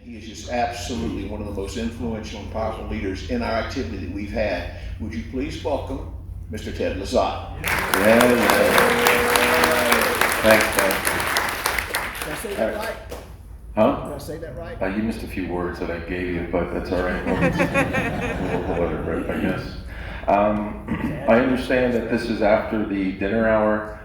He is just absolutely one of the most influential and powerful leaders in our activity that we've had. Would you please welcome Mr. Ted Lizotte? Thanks, Did I say that right? Huh? Did I say that right? You missed a few words that I gave you, but that's all right. We'll let it rip, I guess. I understand that this is after the dinner hour,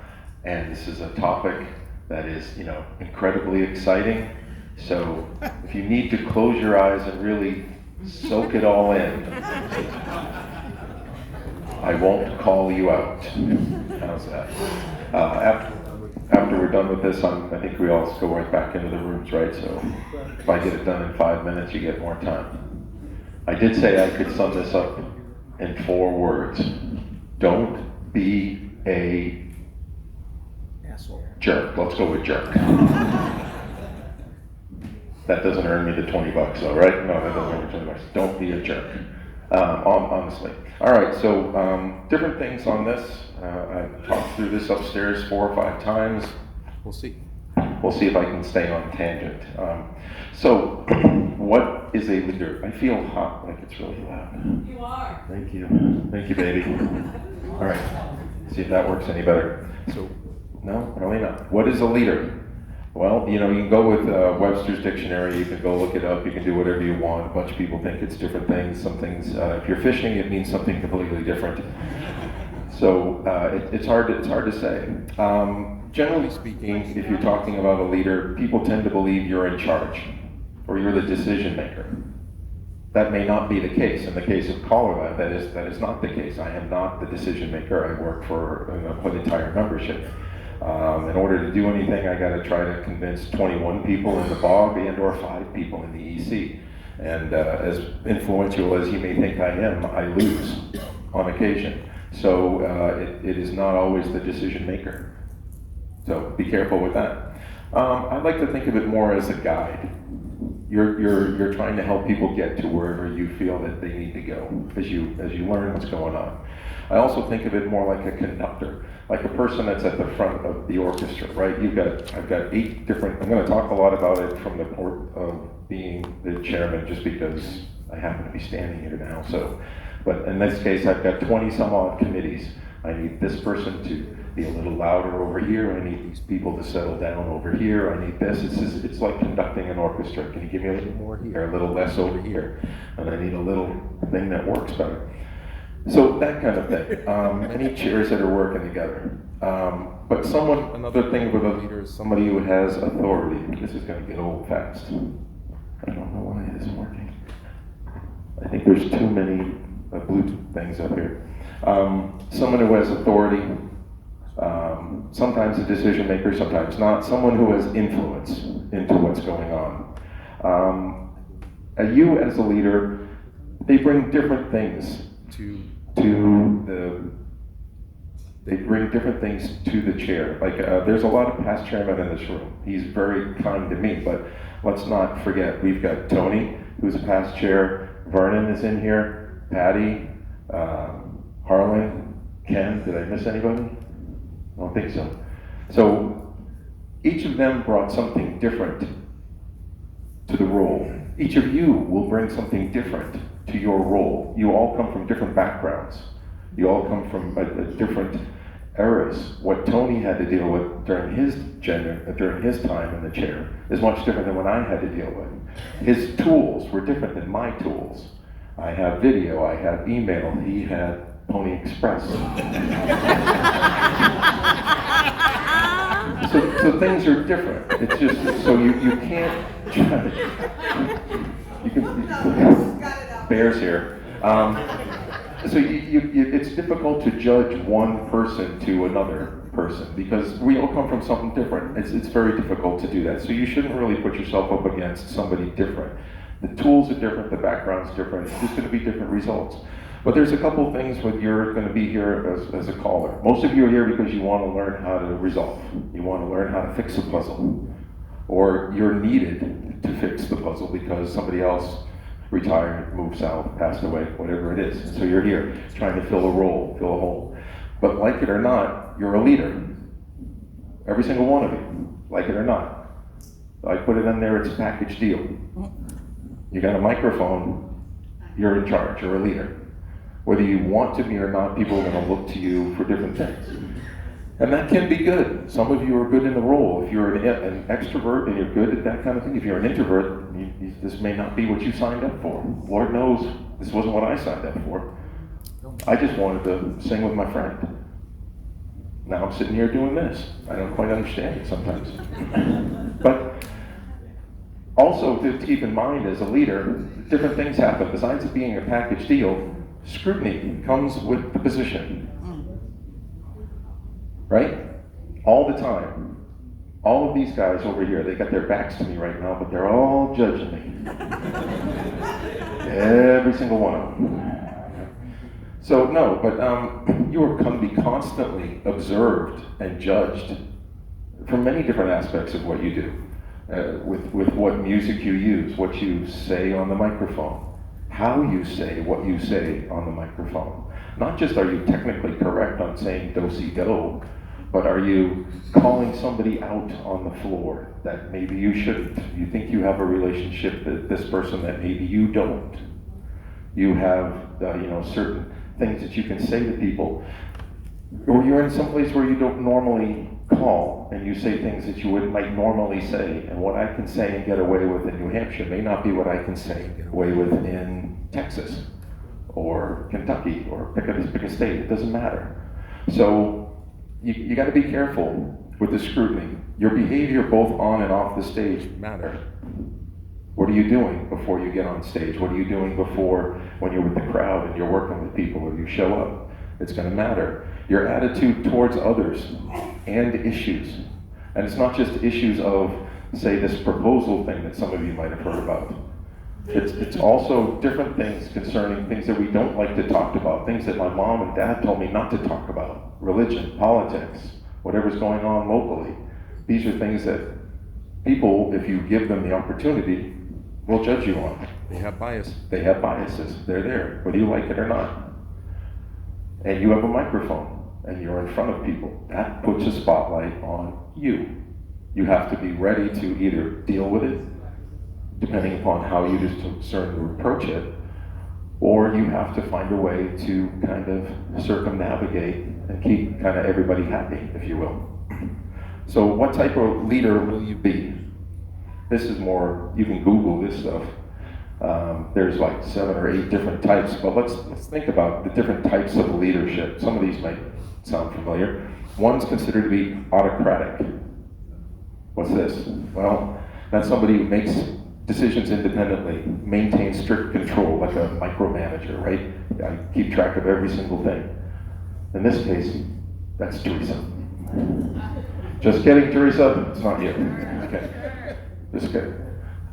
and this is a topic that is, incredibly exciting. So if you need to close your eyes and really soak it all in, I won't call you out. How's that? After we're done with this, I think we all go right back into the rooms, right? So if I get it done in 5 minutes, you get more time. I did say I could sum this up in 4 words. Don't be a Asshole. jerk. Let's go with jerk. That doesn't earn me the $20 though, right? No, that doesn't earn me $20. Don't be a jerk. Honestly. All right, so different things on this. I've talked through this upstairs 4 or 5 times. We'll see. We'll see if I can stay on tangent. So, what is a leader? I feel hot, like it's really loud. You are. Thank you. Thank you, baby. All right, see if that works any better. So, no, really not. What is a leader? Well, you can go with Webster's dictionary, you can go look it up, you can do whatever you want. A bunch of people think it's different things. Some things, if you're fishing, it means something completely different. So it's hard to say. Generally speaking, if you're talking about a leader, people tend to believe you're in charge, or you're the decision maker. That may not be the case. In the case of Colorado, that is not the case. I am not the decision maker. I work for an entire membership. In order to do anything, I got to try to convince 21 people in the BOG and/or 5 people in the EC. And as influential as you may think I am, I lose on occasion. So it is not always the decision maker. So be careful with that. I like to think of it more as a guide. You're trying to help people get to wherever you feel that they need to go as you learn what's going on. I also think of it more like a conductor, like a person that's at the front of the orchestra, right? I've got 8 different, I'm going to talk a lot about it from the port of being the chairman just because I happen to be standing here now. So, but in this case, I've got 20 some odd committees. I need this person to be a little louder over here. I need these people to settle down over here. I need this. It's like conducting an orchestra. Can you give me a little more here, a little less over here? And I need a little thing that works better. So that kind of thing. Any chairs that are working together. But another thing with a leader is somebody who has authority. This is going to get old fast. I don't know why it isn't working. I think there's too many Bluetooth things up here. Someone who has authority. Sometimes a decision maker, sometimes not. Someone who has influence into what's going on. You as a leader, they bring different things they bring different things to the chair. Like there's a lot of past chairmen in this room. He's very kind to me, but let's not forget, we've got Tony, who's a past chair. Vernon is in here. Patty, Harlan, Ken. Did I miss anybody? I don't think so. So each of them brought something different to the role. Each of you will bring something different to your role. You all come from different backgrounds. You all come from different eras. What Tony had to deal with during his time in the chair is much different than what I had to deal with. His tools were different than my tools. I have video, I have email, he had Pony Express. So things are different. It's just, so you can't judge. You can, Bears here. So it's difficult to judge one person to another person because we all come from something different. It's very difficult to do that. So you shouldn't really put yourself up against somebody different. The tools are different, the background's different, it's just going to be different results. But there's a couple things when you're going to be here as a caller. Most of you are here because you want to learn how to resolve. You want to learn how to fix a puzzle. Or you're needed to fix the puzzle because somebody else retired, moved south, passed away, whatever it is. And so you're here trying to fill a role, fill a hole. But like it or not, you're a leader. Every single one of you, like it or not. I put it in there, it's a package deal. You got a microphone, you're in charge, you're a leader. Whether you want to be or not, people are going to look to you for different things. And that can be good. Some of you are good in the role. If you're an extrovert and you're good at that kind of thing, if you're an introvert, this may not be what you signed up for. Lord knows this wasn't what I signed up for. I just wanted to sing with my friend. Now I'm sitting here doing this. I don't quite understand it sometimes. But also to keep in mind as a leader, different things happen. Besides it being a package deal, scrutiny comes with the position. Right? All the time. All of these guys over here, they got their backs to me right now, but they're all judging me. Every single one of them. So no, but you are going to be constantly observed and judged from many different aspects of what you do. With what music you use, what you say on the microphone, how you say what you say on the microphone. Not just are you technically correct on saying do-si-do, but are you calling somebody out on the floor that maybe you shouldn't? You think you have a relationship with this person that maybe you don't. You have certain things that you can say to people. Or you're in some place where you don't normally call and you say things that you might normally say. And what I can say and get away with in New Hampshire may not be what I can say and get away with in Texas or Kentucky or pick a state. It doesn't matter. So you got to be careful with the scrutiny. Your behavior both on and off the stage matter. What are you doing before you get on stage? What are you doing before when you're with the crowd and you're working with people or you show up? It's going to matter. Your attitude towards others and issues. And it's not just issues of, say, this proposal thing that some of you might have heard about. It's also different things concerning things that we don't like to talk about, things that my mom and dad told me not to talk about. Religion, politics, whatever's going on locally. These are things that people, if you give them the opportunity, will judge you on. They have bias. They have biases. They're there, whether you like it or not. And you have a microphone, and you're in front of people. That puts a spotlight on you. You have to be ready to either deal with it, depending upon how you discern to approach it, or you have to find a way to kind of circumnavigate and keep kind of everybody happy, if you will. So what type of leader will you be? This is more, you can Google this stuff. There's like 7 or 8 different types, but let's think about the different types of leadership. Some of these might sound familiar. One's considered to be autocratic. What's this? Well, that's somebody who makes decisions independently, maintains strict control, like a micromanager, right? I keep track of every single thing. In this case, that's Teresa. Just kidding, Teresa, it's not you. Okay, just kidding.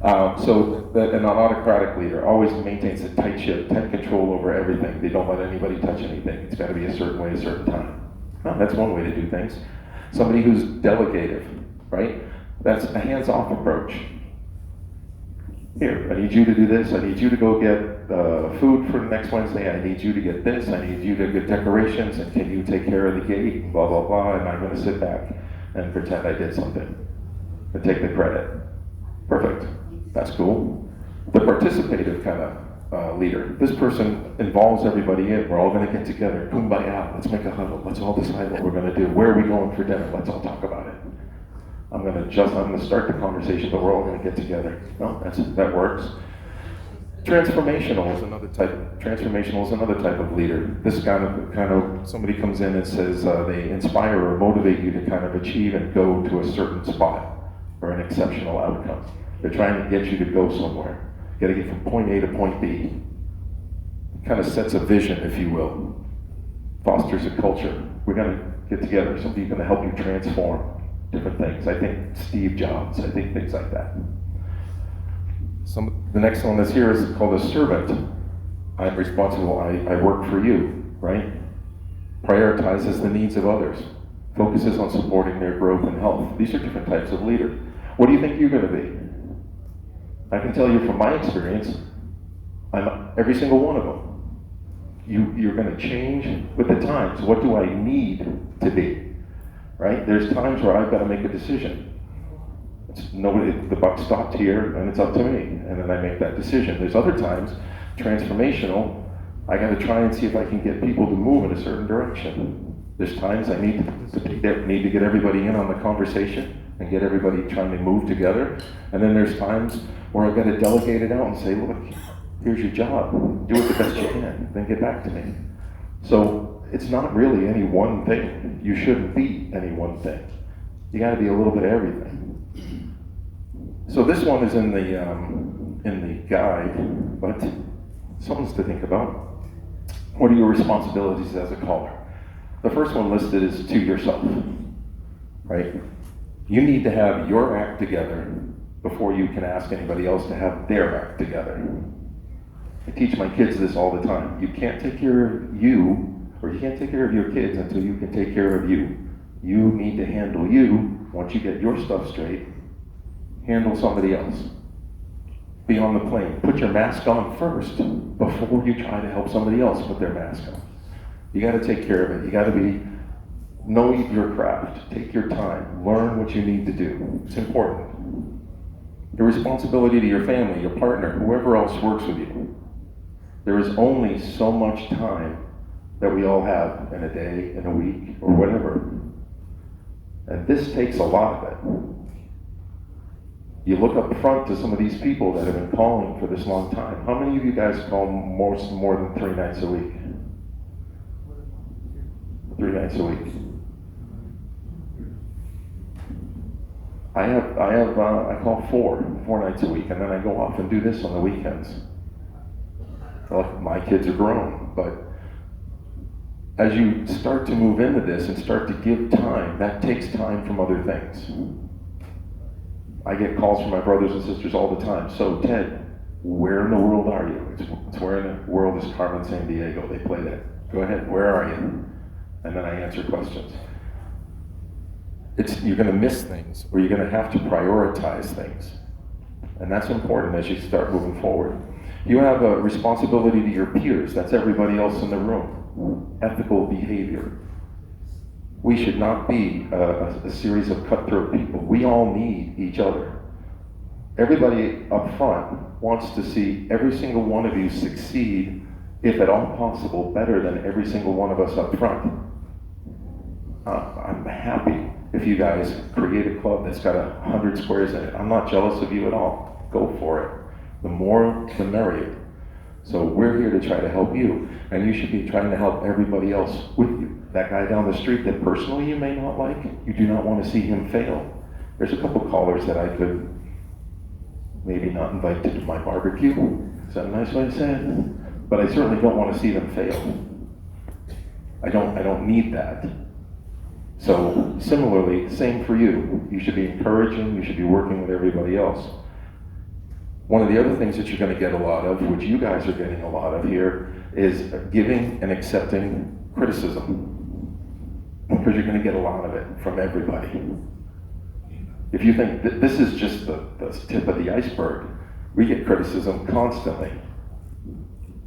An autocratic leader always maintains a tight ship, tight control over everything. They don't let anybody touch anything. It's got to be a certain way, a certain time. Well, that's one way to do things. Somebody who's delegative, right? That's a hands-off approach. Here, I need you to do this. I need you to go get food for next Wednesday. I need you to get this. I need you to get decorations. And can you take care of the gate? And blah, blah, blah. And I'm going to sit back and pretend I did something and take the credit. Perfect. That's cool. The participative kind of leader. This person involves everybody in. We're all going to get together. Kumbaya. Let's make a huddle. Let's all decide what we're going to do. Where are we going for dinner? Let's all talk about it. I'm going to start the conversation, but we're all going to get together. No, that works. Transformational is another type of leader. This kind of somebody comes in and says they inspire or motivate you to kind of achieve and go to a certain spot or an exceptional outcome. They're trying to get you to go somewhere. You got to get from point A to point B. Kind of sets a vision, if you will. Fosters a culture. We're going to get together. Somebody's going to help you transform different things. I think Steve Jobs. I think things like that. The next one that's here is called a servant. I'm responsible. I work for you, right? Prioritizes the needs of others. Focuses on supporting their growth and health. These are different types of leader. What do you think you're going to be? I can tell you from my experience, I'm every single one of them. You're going to change with the times. What do I need to be? Right? There's times where I've got to make a decision. The buck stopped here, and it's up to me, and then I make that decision. There's other times, transformational, I gotta try and see if I can get people to move in a certain direction. There's times I need to get everybody in on the conversation and get everybody trying to move together. And then there's times where I've got to delegate it out and say, look, here's your job. Do it the best you can, then get back to me. So it's not really any one thing. You shouldn't be any one thing. You gotta be a little bit of everything. So this one is in the guide, but something to think about. What are your responsibilities as a caller? The first one listed is to yourself, right? You need to have your act together before you can ask anybody else to have their act together. I teach my kids this all the time. You can't take care of you, or you can't take care of your kids until you can take care of you. You need to handle you. Once you get your stuff straight, handle somebody else. Be on the plane. Put your mask on first before you try to help somebody else put their mask on. You got to take care of it. You got to know your craft. Take your time. Learn what you need to do. It's important. Your responsibility to your family, your partner, whoever else works with you. There is only so much time that we all have in a day, in a week, or whatever. And this takes a lot of it. You look up front to some of these people that have been calling for this long time. How many of you guys call more than 3 nights a week? 3 nights a week. I call four nights a week, and then I go off and do this on the weekends. Well, my kids are grown, but as you start to move into this and start to give time, that takes time from other things. I get calls from my brothers and sisters all the time. So, Ted, where in the world are you? It's where in the world is Carmen San Diego? They play that. Go ahead, where are you? And then I answer questions. You're going to miss things, or you're going to have to prioritize things. And that's important as you start moving forward. You have a responsibility to your peers. That's everybody else in the room. Ethical behavior. We should not be a series of cutthroat people. We all need each other. Everybody up front wants to see every single one of you succeed, if at all possible, better than every single one of us up front. I'm happy if you guys create a club that's got 100 squares in it. I'm not jealous of you at all. Go for it. The more, the merrier. So we're here to try to help you, and you should be trying to help everybody else with you. That guy down the street that personally you may not like, you do not want to see him fail. There's a couple callers that I could maybe not invite to my barbecue. Is that a nice way to say it? But I certainly don't want to see them fail. I don't need that. So similarly, same for you. You should be encouraging, you should be working with everybody else. One of the other things that you're going to get a lot of, which you guys are getting a lot of here, is giving and accepting criticism. Because you're going to get a lot of it from everybody. If you think that this is just the tip of the iceberg, we get criticism constantly.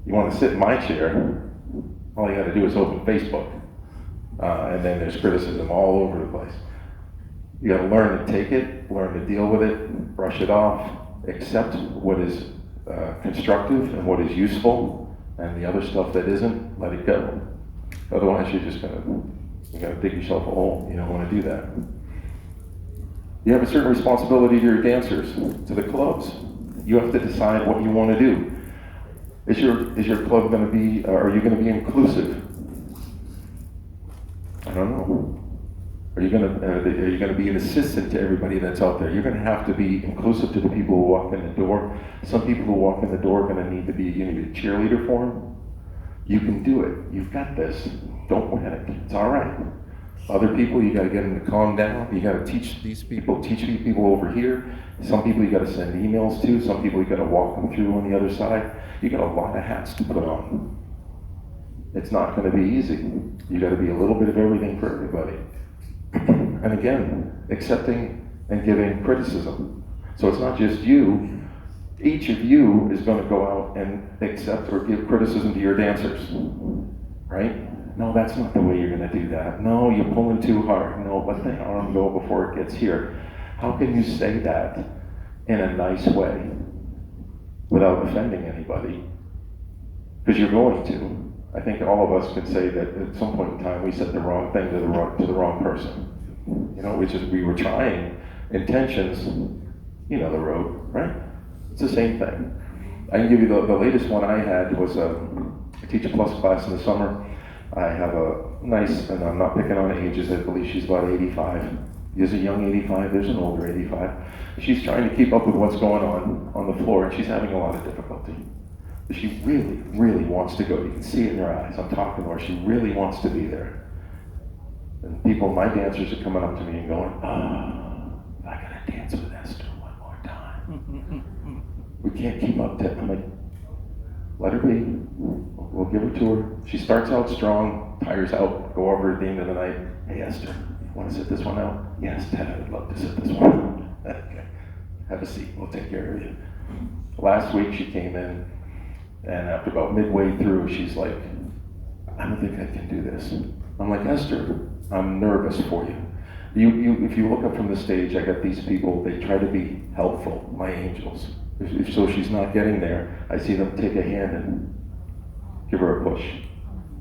You want to sit in my chair, all you got to do is open Facebook. And then there's criticism all over the place. You got to learn to take it, learn to deal with it, brush it off, accept what is constructive and what is useful, and the other stuff that isn't, let it go. Otherwise, you're just you got to dig yourself a hole. You don't want to do that. You have a certain responsibility to your dancers, to the clubs. You have to decide what you want to do. Is your club going to be? Are you going to be inclusive? I don't know. Are you going to be an assistant to everybody that's out there? You're going to have to be inclusive to the people who walk in the door. Some people who walk in the door are going to need to be, you need a cheerleader for them. You can do it. You've got this. Don't panic. It's all right. Other people, you got to get them to calm down. You got to teach these people over here. Some people you got to send emails to. Some people you got to walk them through on the other side. You got a lot of hats to put on. It's not going to be easy. You got to be a little bit of everything for everybody. And again, accepting and giving criticism. So it's not just you. Each of you is going to go out and accept or give criticism to your dancers. Right? No, that's not the way you're going to do that. No, you're pulling too hard. No, let the arm go before it gets here. How can you say that in a nice way without offending anybody? Because you're going to. I think all of us can say that at some point in time we said the wrong thing to the wrong person. You know, we were trying intentions, you know the road, right? It's the same thing. I can give you the latest one I had was I teach a plus class in the summer. I have a nice, and I'm not picking on ages, I believe she's about 85. There's a young 85, there's an older 85. She's trying to keep up with what's going on the floor, and she's having a lot of difficulty. But she really, really wants to go. You can see it in her eyes. I'm talking to her. She really wants to be there. And people, my dancers are coming up to me and going, oh, I gotta dance with Esther one more time. We can't keep up to it. I'm like, let her be. We'll give her to her. She starts out strong, tires out, go over at the end of the night. Hey, Esther, you want to sit this one out? Yes, Ted, I would love to sit this one out. Okay. Have a seat. We'll take care of you. Last week she came in, and after about midway through, she's like, I don't think I can do this. I'm like, Esther, I'm nervous for you. If you look up from the stage, I got these people, they try to be helpful, my angels. If she's not getting there, I see them take a hand and give her a push.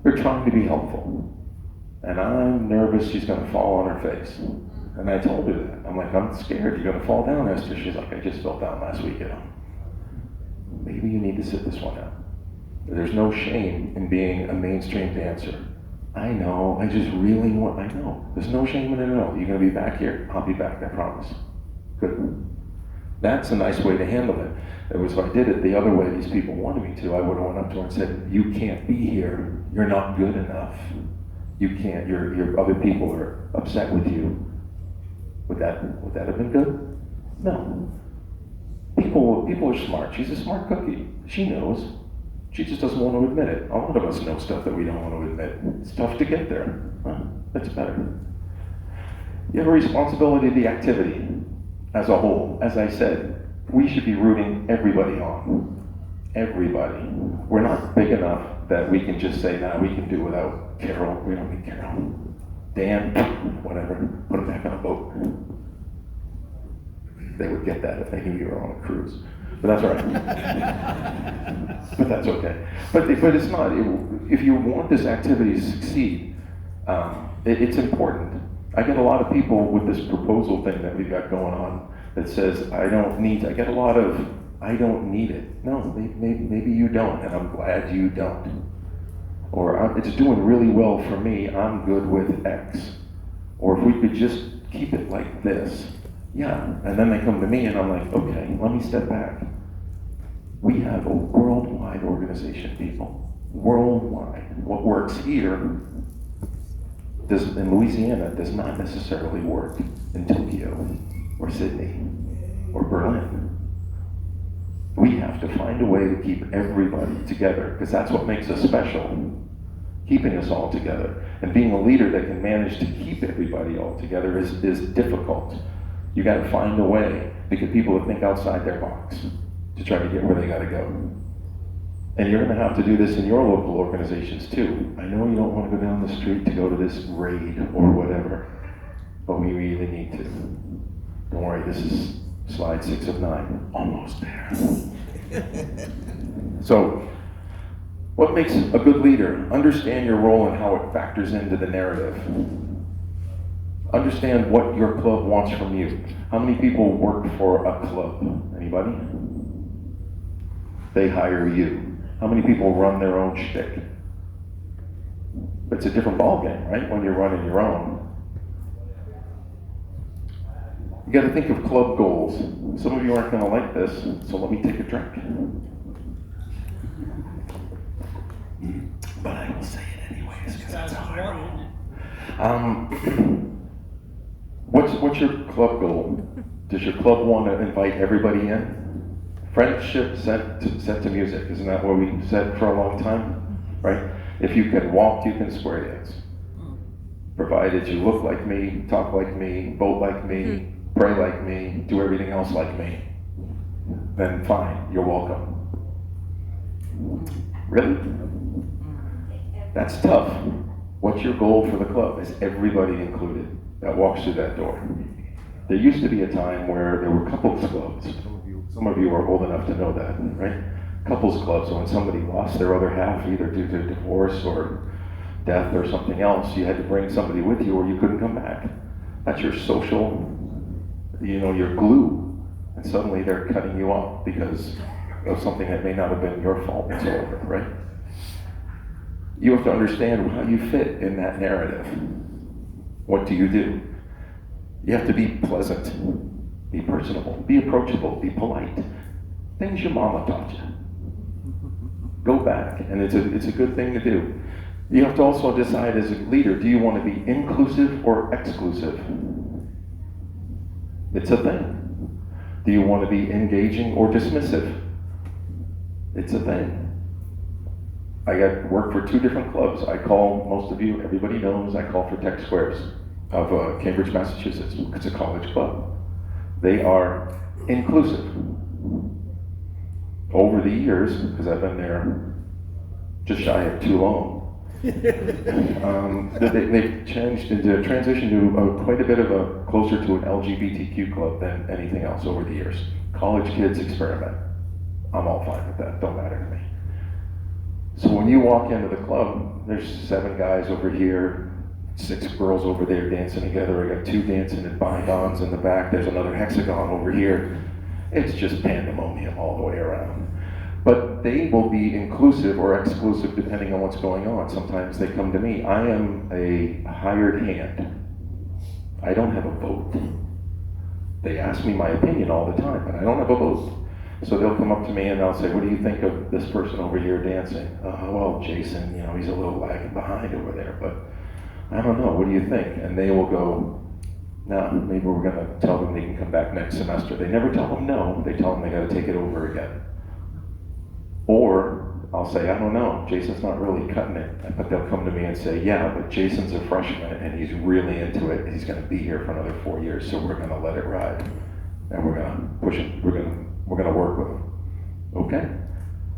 They're trying to be helpful. And I'm nervous she's gonna fall on her face. And I told her that. I'm like, I'm scared you're gonna fall down, Esther. She's like, I just fell down last week, you know. Maybe you need to sit this one out. There's no shame in being a mainstream dancer. I know, I just really want, I know. There's no shame in it at all. You're gonna be back here? I'll be back, I promise. Good. That's a nice way to handle it. It was if I did it the other way these people wanted me to, I would have went up to her and said, you can't be here. You're not good enough. You can't, your other people are upset with you. Would that have been good? No. People are smart. She's a smart cookie. She knows. She just doesn't want to admit it. A lot of us know stuff that we don't want to admit. It's tough to get there. Well, that's better. You have a responsibility to the activity as a whole. As I said, we should be rooting everybody on. Everybody. We're not big enough that we can just say, nah, we can do without Carol. We don't need Carol. Dan, whatever, put him back on a boat. They would get that if they knew you were on a cruise. But that's all right. But that's okay. But it's not. If you want this activity to succeed, it's important. I get a lot of people with this proposal thing that we've got going on that says, I don't need, I get a lot of, I don't need it. No, maybe you don't, and I'm glad you don't. Or it's doing really well for me, I'm good with X. Or if we could just keep it like this. Yeah, and then they come to me and I'm like, okay, let me step back. We have a worldwide organization, people. Worldwide. What works here in Louisiana does not necessarily work in Tokyo or Sydney or Berlin. We have to find a way to keep everybody together because that's what makes us special. Keeping us all together. And being a leader that can manage to keep everybody all together is difficult. You got to find a way to get people to think outside their box to try to get where they got to go. And you're going to have to do this in your local organizations too. I know you don't want to go down the street to go to this raid or whatever, but we really need to. Don't worry, this is slide 6 of 9. Almost there. So, what makes a good leader? Understand your role and how it factors into the narrative. Understand what your club wants from you. How many people work for a club? Anybody? They hire you. How many people run their own shtick? It's a different ballgame, right? When you're running your own. You got to think of club goals. Some of you aren't going to like this, so let me take a drink. But I will say it anyways because that's how I roll. What's your club goal? Does your club want to invite everybody in? Friendship set to music, isn't that what we said for a long time? Right? If you can walk, you can square dance. Provided you look like me, talk like me, vote like me, pray like me, do everything else like me, then fine, you're welcome. Really? That's tough. What's your goal for the club? Is everybody included that walks through that door? There used to be a time where there were couples clubs. Some of you are old enough to know that, right? Couples clubs, when somebody lost their other half, either due to divorce or death or something else, you had to bring somebody with you or you couldn't come back. That's your social, your glue. And suddenly they're cutting you off because of something that may not have been your fault whatsoever, right? You have to understand how you fit in that narrative. What do? You have to be pleasant, be personable, be approachable, be polite. Things your mama taught you. Go back, and it's a good thing to do. You have to also decide as a leader, do you want to be inclusive or exclusive? It's a thing. Do you want to be engaging or dismissive? It's a thing. I got work for 2 different clubs. I call, most of you, everybody knows, I call for Tech Squares of Cambridge, Massachusetts. It's a college club. They are inclusive. Over the years, because I've been there just shy of too long, they've changed into a transition to quite a bit of a closer to an LGBTQ club than anything else over the years. College kids experiment. I'm all fine with that. Don't matter to me. So when you walk into the club, there's 7 guys over here, 6 girls over there dancing together. I got 2 dancing in bind-ons in the back. There's another hexagon over here. It's just pandemonium all the way around. But they will be inclusive or exclusive depending on what's going on. Sometimes they come to me. I am a hired hand. I don't have a vote. They ask me my opinion all the time, but I don't have a vote. So they'll come up to me and they'll say, what do you think of this person over here dancing? Well, Jason, he's a little lagging behind over there, but I don't know, what do you think? And they will go, no, maybe we're going to tell them they can come back next semester. They never tell them no, they tell them they got to take it over again. Or I'll say, I don't know, Jason's not really cutting it. But they'll come to me and say, yeah, but Jason's a freshman and he's really into it. He's going to be here for another 4 years, so we're going to let it ride. And we're going to push him, we're going to work with him. Okay?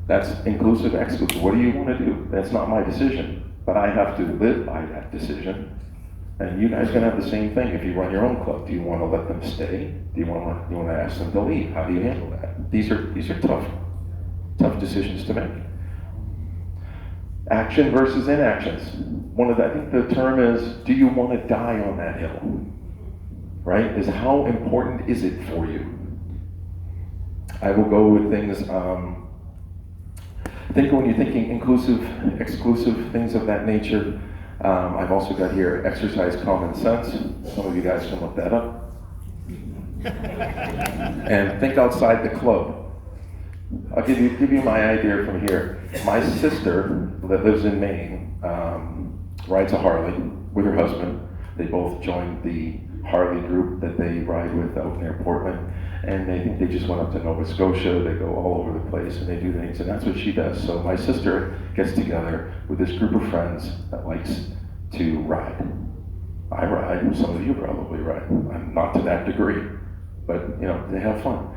That's inclusive, exclusive. What do you want to do? That's not my decision, but I have to live by that decision. And you guys are going to have the same thing if you run your own club. Do you want to let them stay? Do you want to ask them to leave? How do you handle that? These are tough decisions to make. Action versus inactions. I think the term is, do you want to die on that hill? Right? Is how important is it for you? I will go with things, think when you're thinking inclusive, exclusive, things of that nature. I've also got here, exercise common sense. Some of you guys can look that up. And think outside the club. I'll give you my idea from here. My sister that lives in Maine rides a Harley with her husband. They both joined the Harley group that they ride with out near Portland, and they just went up to Nova Scotia. They go all over the place and they do things, and that's what she does. So my sister gets together with this group of friends that likes to ride. I ride. Some of you probably ride. I'm not to that degree, but they have fun.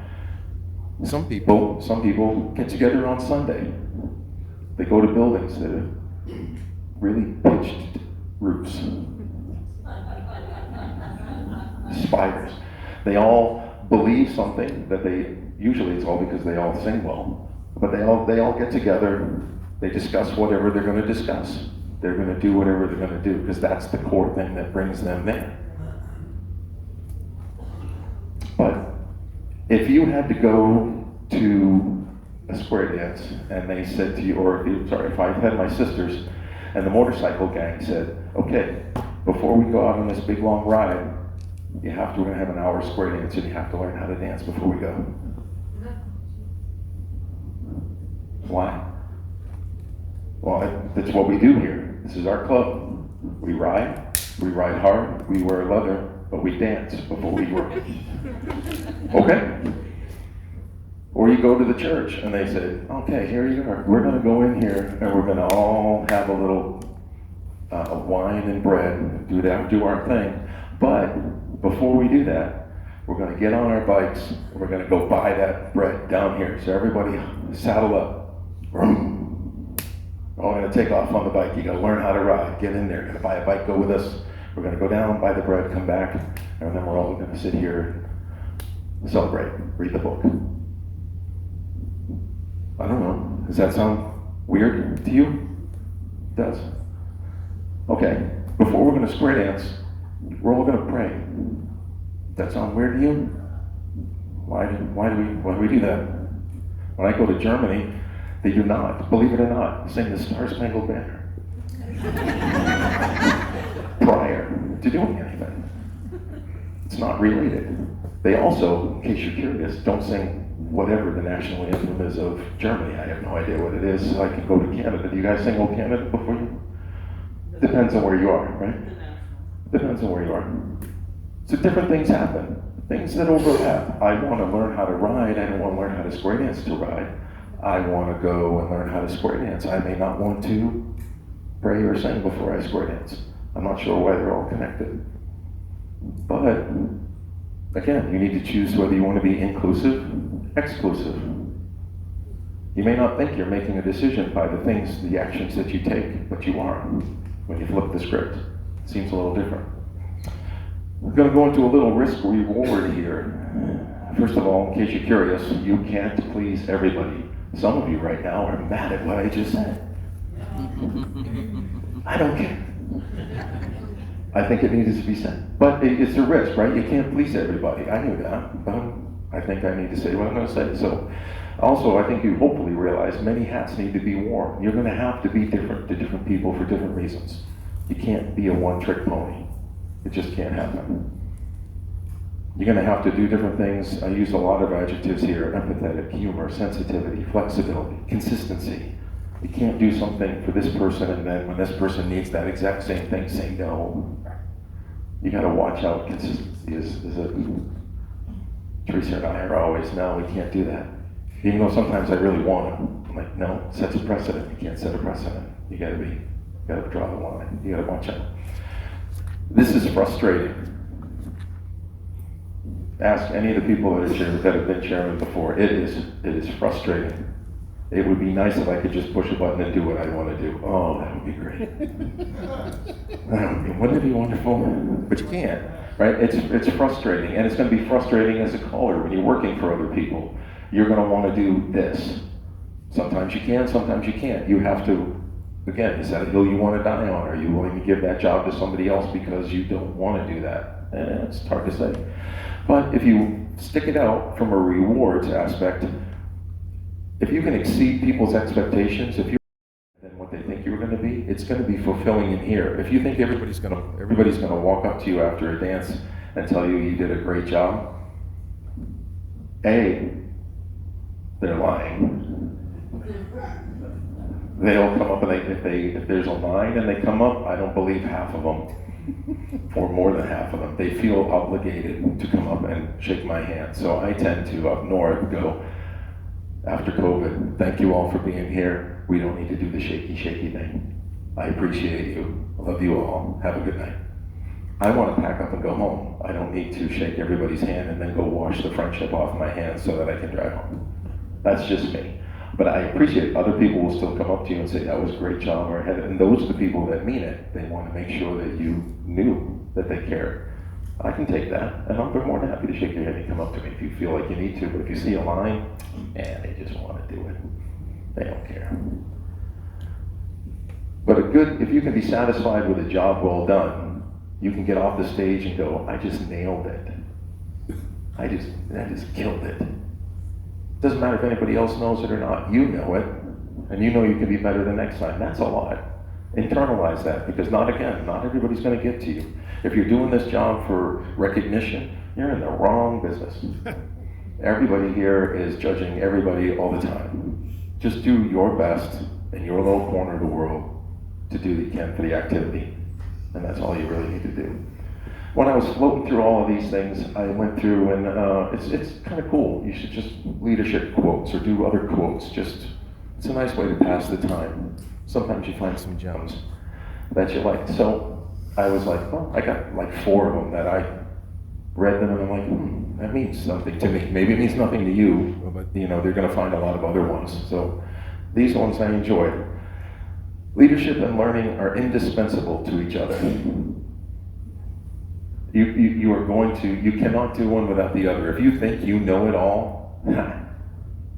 Some people get together on Sunday. They go to buildings that have really pitched roofs. Spiders. They all believe something that usually it's all because they all sing well, but they all get together, they discuss whatever they're going to discuss. They're going to do whatever they're going to do because that's the core thing that brings them there. But if you had to go to a square dance and they said to you, if I had my sisters and the motorcycle gang said, okay, before we go out on this big long ride, we're going to have an hour square dance and you have to learn how to dance before we go. Why? Well, that's what we do here. This is our club. We ride hard, we wear leather, but we dance before we work. Okay? Or you go to the church and they say, okay, here you are. We're going to go in here and we're going to all have a little wine and bread, do our thing. But before we do that, we're going to get on our bikes and we're going to go buy that bread down here. So everybody saddle up. We're going to take off on the bike. You got to learn how to ride. Get in there. Got to buy a bike. Go with us. We're going to go down, buy the bread, come back, and then we're all going to sit here and celebrate, read the book. I don't know. Does that sound weird to you? It does. Okay. Before we're going to square dance, we're all going to pray. Does that sound weird to you? Why do we do that? When I go to Germany, they do not, believe it or not, sing the Star Spangled Banner prior to doing anything. It's not related. They also, in case you're curious, don't sing whatever the national anthem is of Germany. I have no idea what it is, so I can go to Canada. Do you guys sing Old Canada before you? Depends on where you are, right? Depends on where you are. So different things happen. Things that overlap. I want to learn how to ride. I don't want to learn how to square dance to ride. I want to go and learn how to square dance. I may not want to pray or sing before I square dance. I'm not sure why they're all connected. But, again, you need to choose whether you want to be inclusive, exclusive. You may not think you're making a decision by the things, the actions that you take, but you are when you flip the script. It seems a little different. We're going to go into a little risk reward here. First of all, in case you're curious, you can't please everybody. Some of you right now are mad at what I just said. I don't care. I think it needed to be said. But it's a risk, right? You can't please everybody. I knew that. But I think I need to say what I'm going to say. So, also, I think you hopefully realize many hats need to be worn. You're going to have to be different to different people for different reasons. You can't be a one-trick pony. It just can't happen. You're going to have to do different things. I use a lot of adjectives here: empathetic, humor, sensitivity, flexibility, consistency. You can't do something for this person and then when this person needs that exact same thing, say no. You got to watch out. Consistency is a... Teresa and I are always, no, we can't do that. Even though sometimes I really want to. I'm like, no, it sets a precedent. You can't set a precedent. You got to draw the line. You got to watch out. This is frustrating. Ask any of the people that have been chairman before. It is frustrating. It would be nice if I could just push a button and do what I want to do. Oh, that would be great. Wouldn't it be wonderful? But you can't, right? It's frustrating, and it's going to be frustrating as a caller when you're working for other people. You're going to want to do this. Sometimes you can, sometimes you can't. You have to, again, is that a hill you want to die on? Are you willing to give that job to somebody else because you don't want to do that? It's hard to say. But if you stick it out from a rewards aspect, if you can exceed people's expectations, if you're than what they think you're going to be, it's going to be fulfilling in here. If you think everybody's going to walk up to you after a dance and tell you you did a great job, A, they're lying. They'll come up and if there's a line and they come up, I don't believe half of them, or more than half of them. They feel obligated to come up and shake my hand. So I tend to up north go, after COVID, thank you all for being here. We don't need to do the shaky thing. I appreciate you. I love you all. Have a good night. I want to pack up and go home. I don't need to shake everybody's hand and then go wash the friendship off my hands so that I can drive home. That's just me. But I appreciate other people will still come up to you and say, that was a great job, or and those are the people that mean it. They want to make sure that you knew that they cared. I can take that, and I'm more than happy to shake your hand and come up to me if you feel like you need to. But if you see a line, and they just want to do it. They don't care. But if you can be satisfied with a job well done, you can get off the stage and go, I just nailed it. I just killed it. Doesn't matter if anybody else knows it or not. You know it, and you know you can be better the next time. That's a lot. Internalize that, because not everybody's going to get to you. If you're doing this job for recognition, you're in the wrong business. Everybody here is judging everybody all the time. Just do your best in your little corner of the world to do what you can for the activity. And that's all you really need to do. When I was floating through all of these things, I went through and it's kind of cool. You should just leadership quotes or do other quotes. It's a nice way to pass the time. Sometimes you find some gems that you like. So I was like, well, I got like 4 of them that I read them and I'm like, that means something to me. Maybe it means nothing to you, but they're going to find a lot of other ones. So these ones I enjoyed. Leadership and learning are indispensable to each other. You are going to, you cannot do one without the other. If you think you know it all,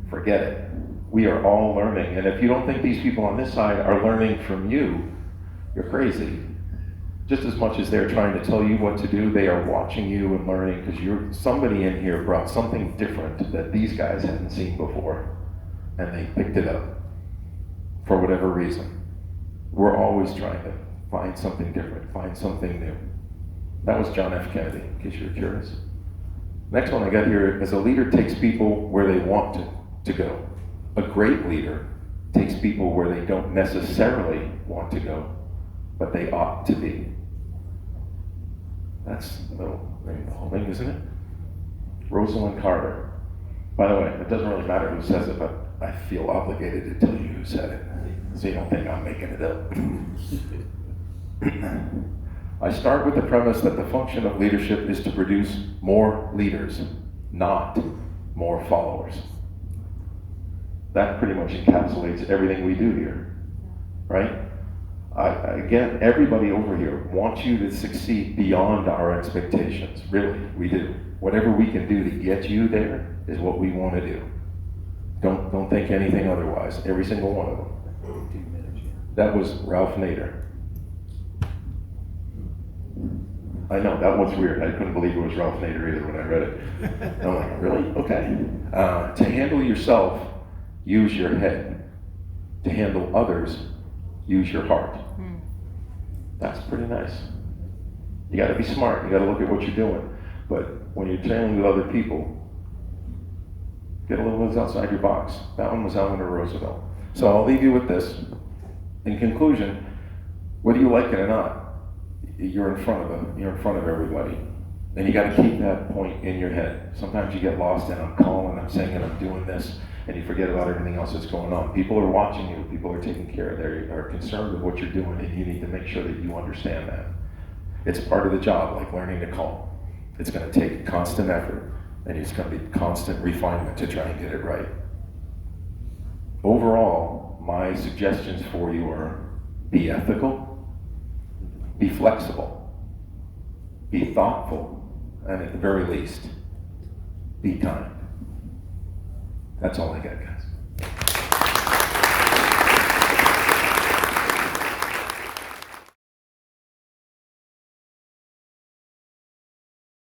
forget it. We are all learning. And if you don't think these people on this side are learning from you, you're crazy. Just as much as they're trying to tell you what to do, they are watching you and learning because somebody in here brought something different that these guys hadn't seen before. And they picked it up for whatever reason. We're always trying to find something different, find something new. That was John F. Kennedy, in case you're curious. Next one I got here is a leader takes people where they want to go. A great leader takes people where they don't necessarily want to go, but they ought to be. That's the whole thing, isn't it? Rosalind Carter. By the way, it doesn't really matter who says it, but I feel obligated to tell you who said it, so you don't think I'm making it up. I start with the premise that the function of leadership is to produce more leaders, not more followers. That pretty much encapsulates everything we do here, right? Again, everybody over here wants you to succeed beyond our expectations. Really, we do. Whatever we can do to get you there is what we want to do. Don't think anything otherwise. Every single one of them. That was Ralph Nader. I know, that was weird. I couldn't believe it was Ralph Nader either when I read it. I'm like, really? Okay. To handle yourself, use your head. To handle others, use your heart. That's pretty nice. You got to be smart. You got to look at what you're doing. But when you're dealing with other people, get a little bit outside your box. That one was Eleanor Roosevelt. So I'll leave you with this. In conclusion, whether you like it or not, you're in front of everybody. And you got to keep that point in your head. Sometimes you get lost in, I'm calling, I'm saying it, I'm doing this, and you forget about everything else that's going on. People are watching you, people are taking care of you, they are concerned with what you're doing, and you need to make sure that you understand that. It's part of the job, like learning to call. It's going to take constant effort, and it's going to be constant refinement to try and get it right. Overall, my suggestions for you are be ethical, be flexible, be thoughtful, and at the very least, be kind. That's all I got, guys.